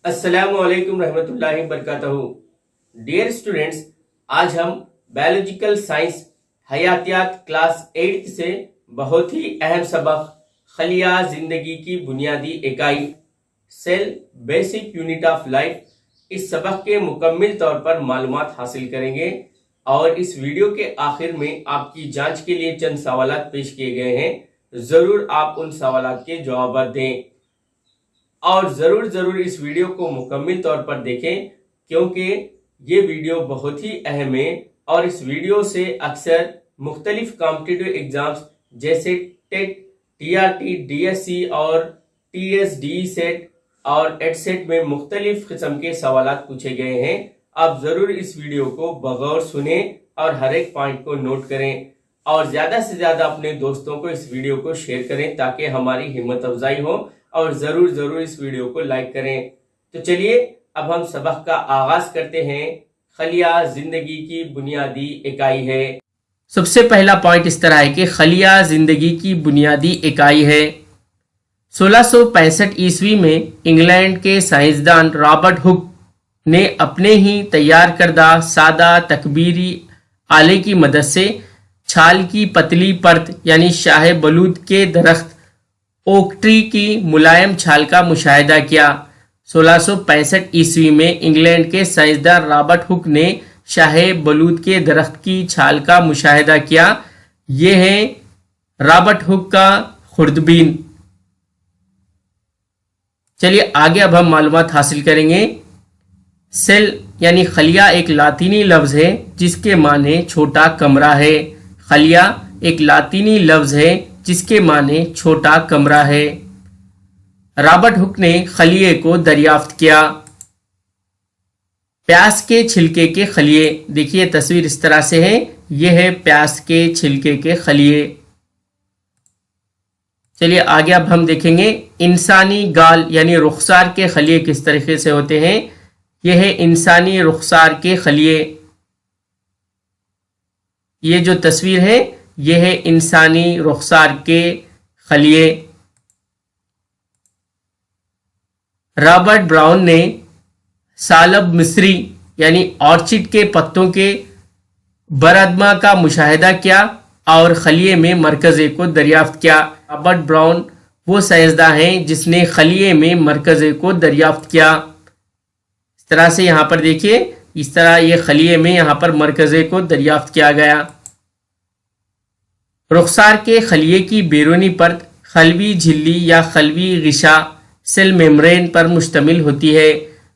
अस्सलाम वालेकुम रहमतुल्लाहि वबरकातुहू। डियर स्टूडेंट्स, आज हम बायोलॉजिकल साइंस हयातियात क्लास 8 से बहुत ही अहम सबक खलिया जिंदगी की बुनियादी इकाई cell basic unit of life, इस सबक के मुकम्मल तौर पर मालूमात हासिल करेंगे। और इस वीडियो के आखिर में आपकी जांच के लिए चंद सवालात पेश किए गए हैं। जरूर आप उन सवालात के जवाब दें और जरूर इस वीडियो को मुकम्मल तौर पर देखें, क्योंकि ये वीडियो बहुत ही अहम है और इस वीडियो से अक्सर मुख्तलिफ कॉम्पिटिटिव एग्जाम्स जैसे टेट, टीआरटी, डीएससी और टीएसडी सेट और एडसेट में मुख्तलिफ किस्म के सवालात पूछे गए हैं। आप जरूर इस वीडियो को बगौर सुने और हर एक पॉइंट को नोट करें और ज्यादा से ज्यादा अपने दोस्तों को इस वीडियो को शेयर करें ताकि हमारी हिम्मत अफजाई हो, और जरूर इस वीडियो को लाइक करें। तो चलिए अब हम सबक का आगाज करते हैं। खलिया जिंदगी की बुनियादी इकाई है। सबसे पहला पॉइंट इस तरह है कि खलिया जिंदगी की बुनियादी इकाई है। 1665 ईस्वी में इंग्लैंड के साइंसदान रॉबर्ट हुक ने अपने ही तैयार करदा सादा तकबीरी आले की मदद से छाल की पतली परत यानी शाह बलूत के दरख्त ओक ट्री की मुलायम छाल का मुशाहिदा किया। 1665 ईस्वी में इंग्लैंड के साइंसदान रॉबर्ट हुक ने शाह बलूत के दरख्त की छाल का मुशाहिदा किया। ये है रॉबर्ट हुक का खुर्दबीन। चलिए आगे अब हम मालूमात हासिल करेंगे। सेल यानी खलिया एक लातीनी लफ्ज है जिसके माने छोटा कमरा है। खलिया एक लातीनी लफ्ज है जिसके माने छोटा कमरा है। रॉबर्ट हुक ने खलिए को दरियाफ्त किया। प्याज के छिलके के खलिए, देखिए तस्वीर इस तरह से है, यह है प्याज के छिलके के खलिए। चलिए आगे अब हम देखेंगे इंसानी गाल यानी रुखसार के खलिए किस तरीके से होते हैं। यह है इंसानी रुखसार के खलिए। ये जो तस्वीर है यह है इंसानी रुखसार के खलिए। रॉबर्ट ब्राउन ने सालब मिस्री यानी ऑर्चिड के पत्तों के बरअदमा का मुशाहिदा किया और खलिए में मरकज़े को दरियाफ्त किया। रॉबर्ट ब्राउन वो साइंसदान हैं जिसने खलिए में मरकज़े को दरियाफ्त किया। इस तरह से यहाँ पर देखिए, इस तरह ये खलिए में यहाँ पर मरकज़े को दरियाफ्त किया गया। रुखसार के खलिए की बैरूनी परत खलवी झिल्ली या खलवी गिशा सेल मेम्ब्रेन पर मुश्तमिल होती है।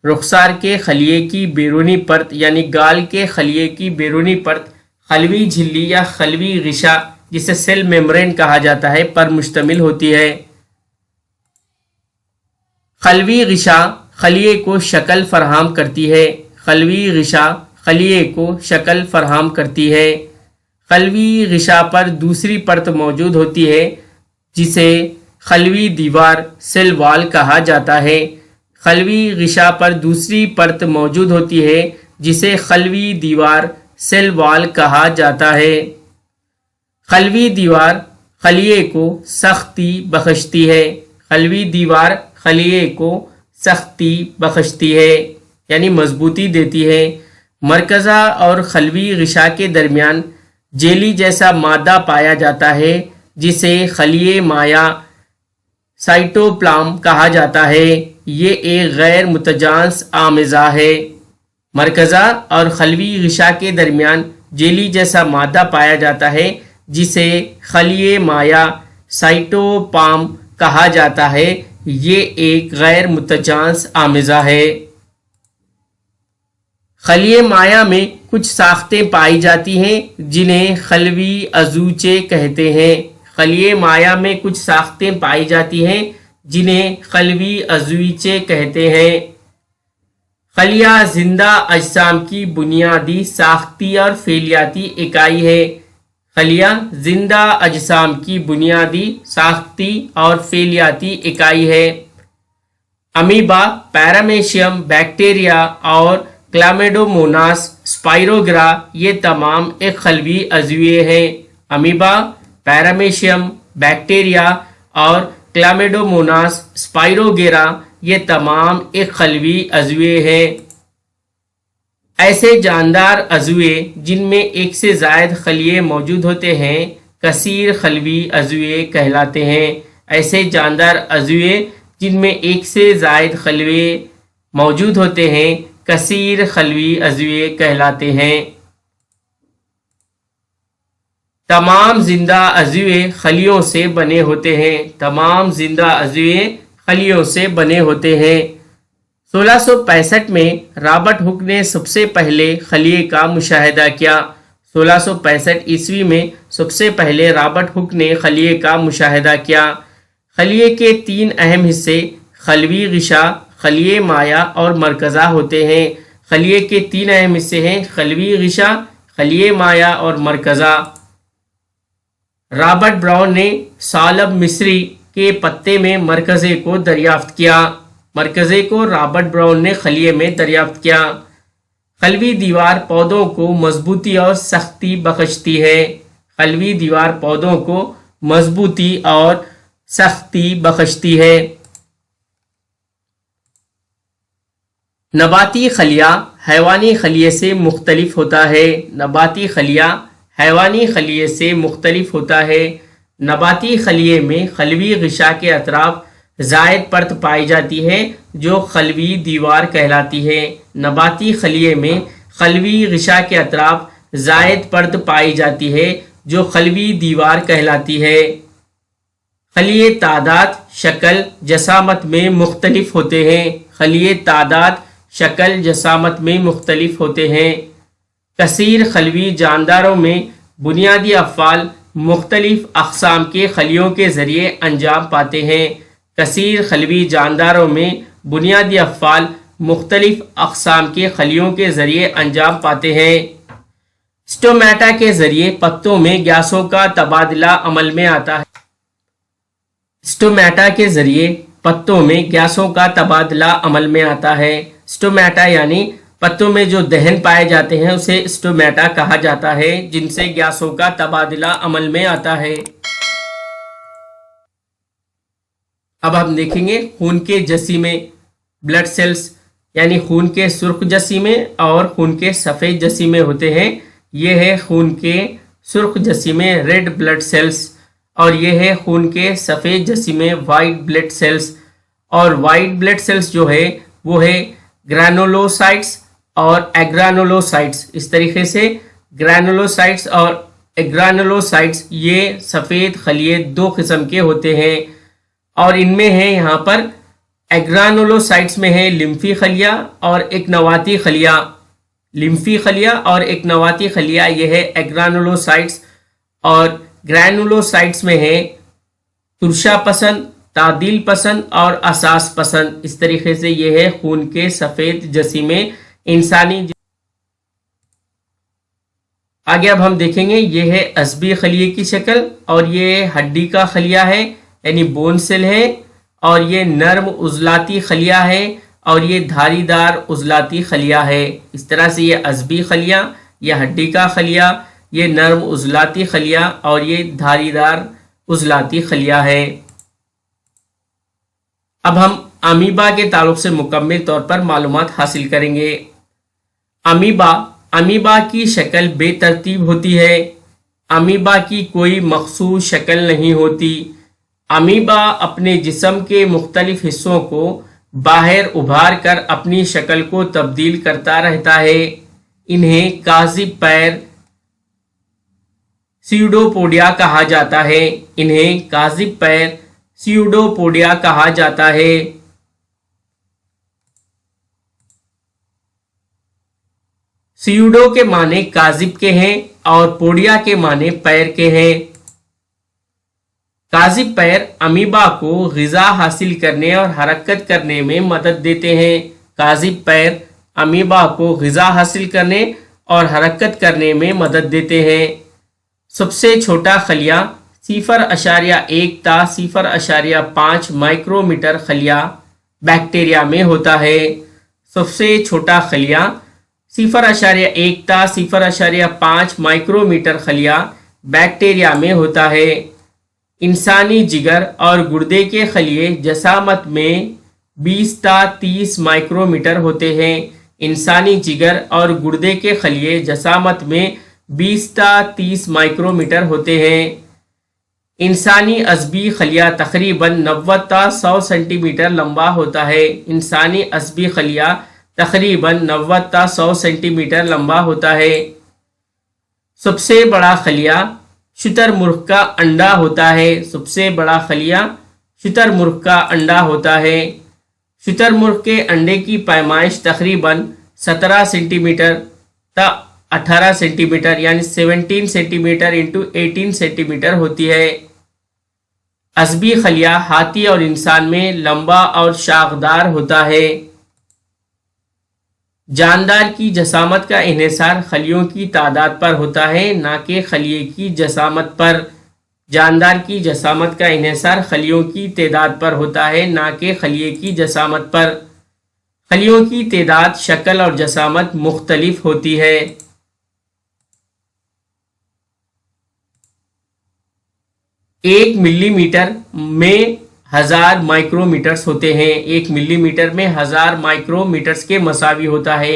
रुखसार के खलिए की बैरूनी परत यानी गाल के खलिए की बैरूनी परत खलवी झिल्ली या खलवी गिशा, जिसे सेल मेम्ब्रेन कहा जाता है, पर मुश्तमिल होती है। खलवी गिशा खलिए को शक्ल फराहम करती है। खलवी गिशा खलिए को शक्ल फराहम करती है। खलवी गिशा पर दूसरी परत मौजूद होती है जिसे खलवी दीवार सेल वॉल कहा जाता है। खलवी गिशा पर दूसरी परत मौजूद होती है जिसे खलवी दीवार सेल वॉल कहा जाता है। खलवी दीवार खलिए को सख्ती बख्शती है। खलवी दीवार खलिए को सख्ती बख्शती है यानी मजबूती देती है। मरकज़ा और खलवी गिशा के दरमियान जेली जैसा मादा पाया जाता है जिसे खलिए माया साइटोप्लाज्म कहा जाता है। ये एक गैर मुतजानस आमेज़ा है। मरकज़ा और खलवी गिशा के दरमियान जेली जैसा मादा पाया जाता है जिसे खलिए माया साइटोप्लाज्म कहा जाता है। ये एक गैर मुतजानस आमेज़ा है। खलिए माया में कुछ साख्तें पाई जाती हैं जिन्हें खलवी अज़ूचे कहते हैं। खलिए माया में कुछ साख्तें पाई जाती हैं जिन्हें खलवी अज़ूचे कहते हैं। खलिया जिंदा अजसाम की बुनियादी साख्ती और फेलियाती इकाई है। खलिया जिंदा अजसाम की बुनियादी साख्ती और फेलियाती इकाई है। अमीबा, पैरामेशियम, बैक्टीरिया और क्लामेडोमोनास, स्पाइरोगरा ये तमाम एक खलवी अज़ूए हैं। अमीबा, पैरामेशियम, बैक्टीरिया और क्लामेडोमोनास, स्पाइरोगेरा یہ تمام ایک خلوی عضوے ہیں۔ ایسے جاندار عضوے جن میں ایک سے زائد خلیے موجود ہوتے ہیں کثیر خلوی عضوے کہلاتے ہیں۔ ایسے جاندار عضوے جن میں ایک سے زائد خلیے موجود ہوتے ہیں کثیر خلوی عضوے کہلاتے ہیں۔ تمام زندہ عضوے خلیوں سے بنے ہوتے ہیں۔ تمام زندہ عضوے خلیوں سے بنے ہوتے ہیں۔ 1665 میں رابرٹ ہک نے سب سے پہلے خلیے کا مشاہدہ کیا۔ 1665 عیسوی میں سب سے پہلے رابرٹ ہک نے خلیے کا مشاہدہ کیا۔ خلیے کے 3 اہم حصے خلوی غشا، خلیے مائع اور مرکزہ ہوتے ہیں۔ خلیے کے 3 اہم حصے ہیں خلوی غشا، خلیے مائع اور مرکزہ۔ رابرٹ براؤن نے سالب مصری کے پتے میں مرکزے کو دریافت کیا۔ مرکزے کو رابرٹ براؤن نے خلیے میں دریافت کیا۔ خلوی دیوار پودوں کو مضبوطی اور سختی بخشتی ہے۔ خلوی دیوار پودوں کو مضبوطی اور سختی بخشتی ہے۔ نباتی خلیہ حیوانی خلیے سے مختلف ہوتا ہے۔ نباتی خلیہ حیوانی خلیے سے مختلف ہوتا ہے۔ نباتی خلیے میں خلوی غشا کے اطراف زائد پرت پائی جاتی ہے جو خلوی دیوار کہلاتی ہے۔ نباتی خلیے میں خلوی غشا کے اطراف زائد پرت پائی جاتی ہے جو خلوی دیوار کہلاتی ہے۔ خلیے تعداد، شکل، جسامت میں مختلف ہوتے ہیں۔ خلیے تعداد، شکل، جسامت میں مختلف ہوتے ہیں۔ کثیر خلوی جانداروں میں بنیادی افعال مختلف اقسام کے خلیوں کے ذریعے انجام پاتے ہیں۔ کثیر خلوی جانداروں میں بنیادی افعال مختلف اقسام کے خلیوں کے ذریعے انجام پاتے ہیں۔ اسٹومیٹا کے ذریعے پتوں میں گیسوں کا تبادلہ عمل میں آتا ہے۔ اسٹومیٹا کے ذریعے پتوں میں گیسوں کا تبادلہ عمل میں آتا ہے۔ اسٹومیٹا یعنی پتوں میں جو دہن پائے جاتے ہیں اسے اسٹومیٹا کہا جاتا ہے جن سے گیسوں کا تبادلہ عمل میں آتا ہے۔ اب ہم دیکھیں گے خون کے جسیمے، بلڈ سیلز، یعنی خون کے سرخ جسیمے اور خون کے سفید جسیمے ہوتے ہیں۔ یہ ہے خون کے سرخ جسیمے ریڈ بلڈ سیلز، اور یہ ہے خون کے سفید جسیمے وائٹ بلڈ سیلز۔ اور وائٹ بلڈ سیلز جو ہے وہ ہے گرینولوسائٹس اور ایگرانولوسائٹس۔ اس طریقے سے گرینولوسائٹس اور ایگرانولوسائٹس یہ سفید خلیے 2 قسم کے ہوتے ہیں، اور ان میں ہے یہاں پر ایگرانولوسائٹس میں ہے لمفی خلیہ اور ایک نواتی خلیہ۔ لمفی خلیہ اور ایک نواتی خلیہ یہ ہے ایگرانولوسائٹس، اور گرینولوسائٹس میں ہے ترشا پسند، تعدیل پسند اور اساس پسند۔ اس طریقے سے یہ ہے خون کے سفید جسیمے انسانی۔ آگے اب ہم دیکھیں گے یہ ہے عصبی خلیے کی شکل، اور یہ ہڈی کا خلیہ ہے یعنی بون سیل ہے، اور یہ نرم عضلاتی خلیہ ہے، اور یہ دھاری دار عضلاتی خلیہ ہے۔ اس طرح سے یہ عصبی خلیہ، یہ ہڈی کا خلیہ، یہ نرم عضلاتی خلیہ، اور یہ دھاری دار عضلاتی خلیہ ہے۔ اب ہم امیبا کے تعلق سے مکمل طور پر معلومات حاصل کریں گے۔ امیبا کی شکل بے ترتیب ہوتی ہے۔ امیبا کی کوئی مخصوص شکل نہیں ہوتی۔ امیبا اپنے جسم کے مختلف حصوں کو باہر ابھار کر اپنی شکل کو تبدیل کرتا رہتا ہے۔ انہیں کاذب پیر سیوڈوپوڈیا کہا جاتا ہے۔ انہیں کاذب پیر سیوڈوپوڈیا کہا جاتا ہے۔ سیوڈو کے معنی کاذب کے ہیں اور پوڈیا کے معنی پیر کے ہیں۔ کاذب پیر امیبا کو غذا حاصل کرنے اور حرکت کرنے میں مدد دیتے ہیں۔ کاذب پیر امیبا کو غذا حاصل کرنے اور حرکت کرنے میں مدد دیتے ہیں۔ سب سے چھوٹا خلیہ 0.1 تا 0.5 مائکرو میٹر خلیہ بیکٹیریا میں ہوتا ہے۔ سب سے چھوٹا خلیہ 0.1 تا 0.5 مائکرو میٹر خلیہ بیکٹیریا میں ہوتا ہے۔ انسانی جگر اور گردے کے خلیے جسامت میں 20 تا 30 माइक्रोमीटर होते हैं। इंसानी जिगर और गुर्दे के खलिए जसामत में 20 ता 30 माइक्रोमीटर होते हैं। इंसानी अज़बी खलिया तकरीबन 90 ता 100 सेंटीमीटर लंबा होता है। इंसानी अज़बी खलिया तकरीबन 90 ता 100 सेंटीमीटर लंबा होता है। सबसे बड़ा खलिया शुतुरमुर्ग का अंडा होता है। सबसे बड़ा खलिया शुतुरमुर्ग का अंडा होता है। शुतुरमुर्ग के अंडे की पैमाइश तकरीबन 17 सेंटीमीटर ता 18 सेंटीमीटर यानी 17 सेंटीमीटर इंटू 18 सेंटीमीटर होती है। अज़बी खलिया हाथी और इंसान में लंबा और शाखदार होता है। जानदार की जसामत का इन्हिसार खलियों की तादाद पर होता है, ना कि खलिए की जसामत पर। जानदार की जसामत का इन्हिसार खलियों की तादाद पर होता है, ना कि खलिए की जसामत पर। खलियों की तादाद, शक्ल और जसामत मुख्तलिफ होती है। एक मिलीमीटर में 1000 माइक्रोमीटर्स होते हैं। 1 मिलीमीटर में 1000 माइक्रोमीटर्स के मसावी होता है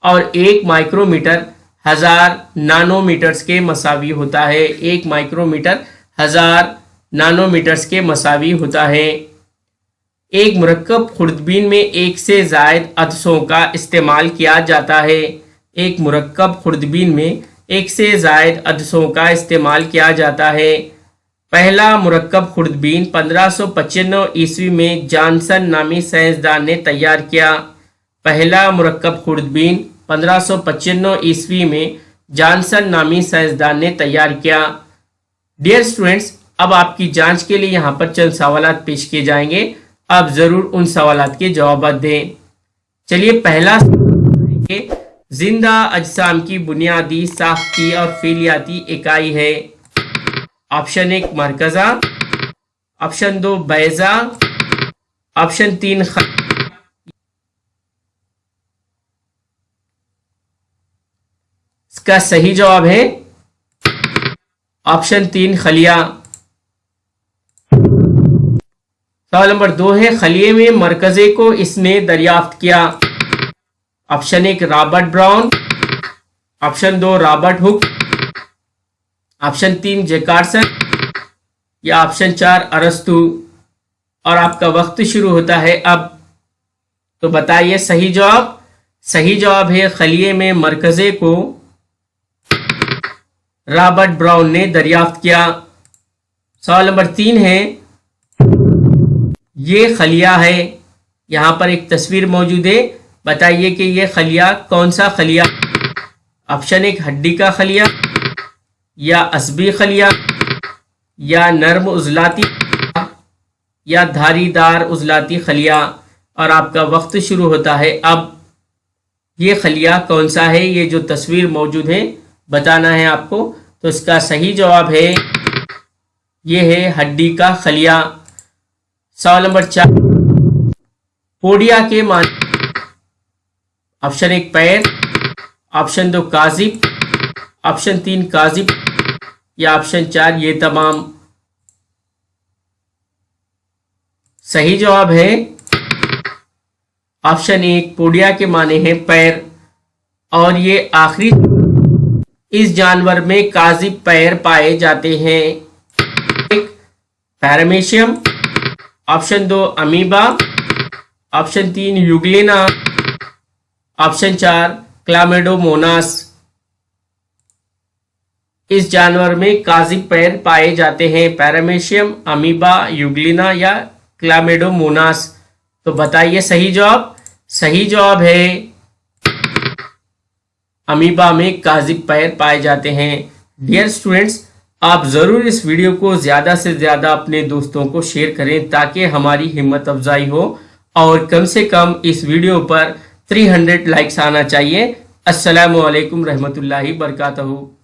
और 1 माइक्रोमीटर 1000 नैनोमीटर्स के मसावी होता है। 1 माइक्रोमीटर 1000 नैनोमीटर्स के मसावी होता है। एक मुरक्कब खुर्दबीन में एक से ज़ायद अदसों का इस्तेमाल किया जाता है। एक मुरक्कब खुर्दबीन में एक से ज़ायद अदसों का इस्तेमाल किया जाता है। पहला मुरक्कब खुर्दबीन 1595 ईस्वी में जॉनसन नामी साइंसदान ने तैयार किया। पहला मुरक्कब खुर्दबीन 1595 ईस्वी में जॉनसन नामी साइंसदान ने तैयार किया। डियर स्टूडेंट्स, अब आपकी जांच के लिए यहाँ पर चंद सवालात पेश किए जाएंगे। आप ज़रूर उन सवालात के जवाब दें। चलिए, पहला जिंदा अजसाम की बुनियादी साख्ती और फेलियाती इकाई है। ऑप्शन 1 मरकज़ा, ऑप्शन 2 बैज़ा, ऑप्शन 3 इसका सही जवाब है ऑप्शन 3 खलिया। सवाल नंबर 2 है, खलिए में मरकज़े को इसने दरियाफ्त किया। Option 1 Robert brown, option 2 Robert Hooke, option 3 जैकार्सन या ऑप्शन 4 अरस्तु। और आपका वक्त शुरू होता है अब। तो बताइए सही जवाब। सही जवाब है खलिए में मरकज़े को रॉबर्ट ब्राउन ने दरियाफ्त किया। सवाल नंबर 3 है, ये खलिया है। यहां पर एक तस्वीर मौजूद है, बताइए कि ये खलिया कौन सा खलिया। ऑप्शन 1 हड्डी का खलिया या अज़बी खलिया या नर्म उज़लाती या धारीदार उज़लाती खलिया। और आपका वक्त शुरू होता है अब। ये खलिया कौन सा है, ये जो तस्वीर मौजूद है बताना है आपको। तो इसका सही जवाब है ये है हड्डी का खलिया। सवाल नंबर 4, पोडिया के माने। ऑप्शन 1 पैर, ऑप्शन 2 काजिब, ऑप्शन 3 काजिब या ऑप्शन 4 ये तमाम। सही जवाब है ऑप्शन 1 पोडिया के माने हैं पैर। और ये आखिरी, इस जानवर में काजिब पैर पाए जाते हैं। एक paramecium, option 2 amoeba, option 3 Euglena, option 4 क्लामिडोमोनास। इस जानवर में काजिब पैर पाए जाते हैं, पैरामीशियम, अमीबा, यूग्लिना या क्लामिडोमोनास। तो बताइए सही जवाब। सही जवाब है अमीबा में काजिब पैर पाए जाते हैं। डियर स्टूडेंट्स, आप ज़रूर इस वीडियो को ज़्यादा से ज़्यादा अपने दोस्तों को शेयर करें ताकि हमारी हिम्मत अफजाई हो और कम से कम इस वीडियो पर 300 लाइक्स आना चाहिए। अस्सलामु अलैकुम रहमतुल्लाहि बरकातहू।